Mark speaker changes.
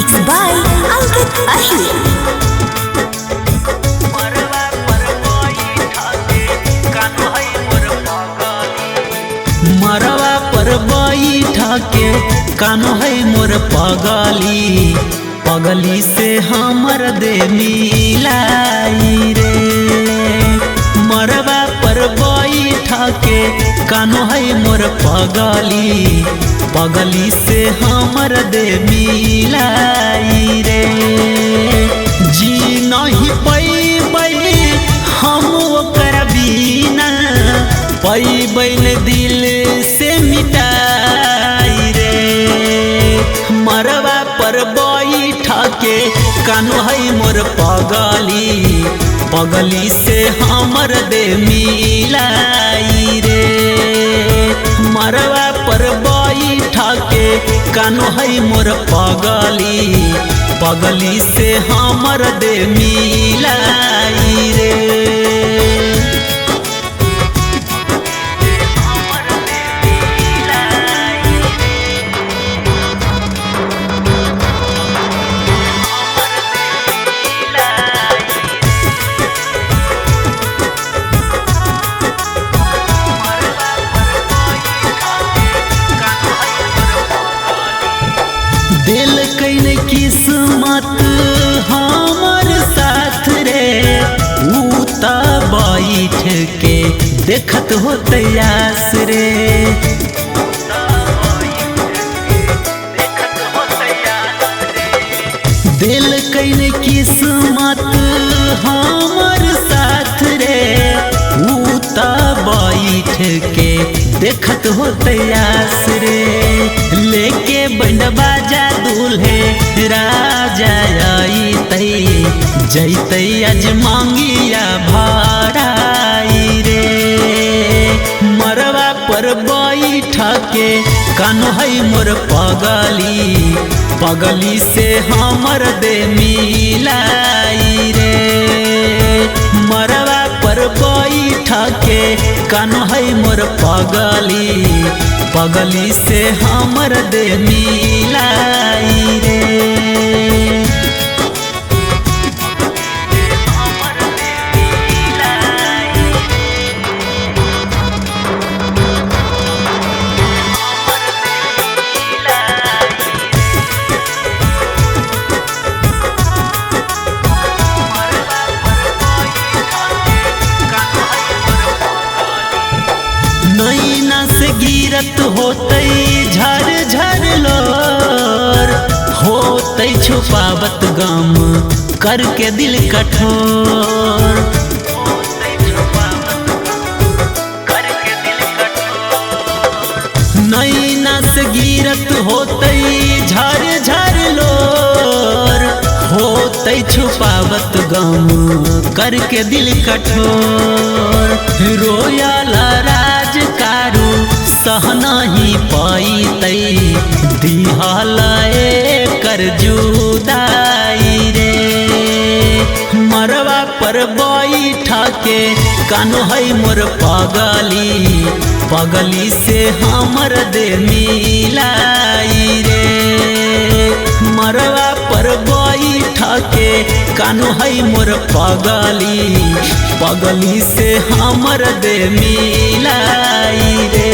Speaker 1: Mixed by Ankit Ahir.
Speaker 2: मरवा पर बैठा के कानो है मोर पगली, पगली से हमर दे मिलाई रे। मरवा पर बैठा के कानो है मोर पगली, पगली से हमर दे मिलाई रे। जी नहीं पैबै हम ओकर बिना, पैबै न दिल से मिटाई रे। मरवा पर बैठा के कानो है मोर पगली, पगली से हमर दे मिलाई रे। मरवा पर बैठा के कानो है मोर पगली, पगली से हमर दे मिलाई रे। दिल कैन किस्मत हमर साथ रे, ऊ त बैठ के देखत हो तयास रे। दिल कैन किस्मत हमर साथ रे, ऊ त बैठ के देखत हो तयास रे। लेके बंड बाजा दूल्हे राजा आईतै, जैतै आज मांगिया भाड़ाई रे। मरवा पर बैठा के कानो है मोर पगली, पगली से हमर दे मिलाई रे। मरवा पर बैठा के कानो है मोर पगली, पगली से हमर दे मिलाई रे। नैना से गिरत होतै झर झर लोर, होतै छुपावत गम करके दिल कठोर। नैना से गिरत होतै झर झर लोर, होतै छुपावत गम करके दिल कठोर। रोयाला राजकारू सह नहीं पैतै, दिहला एकर जुदाई रे। मरवा पर बैठा के कानो है मोर पगली, पगली से हमर दे मिलाई रे। मरवा पर बैठा के कानो है मोर पगली, पगली से हमर दे मिलाई रे।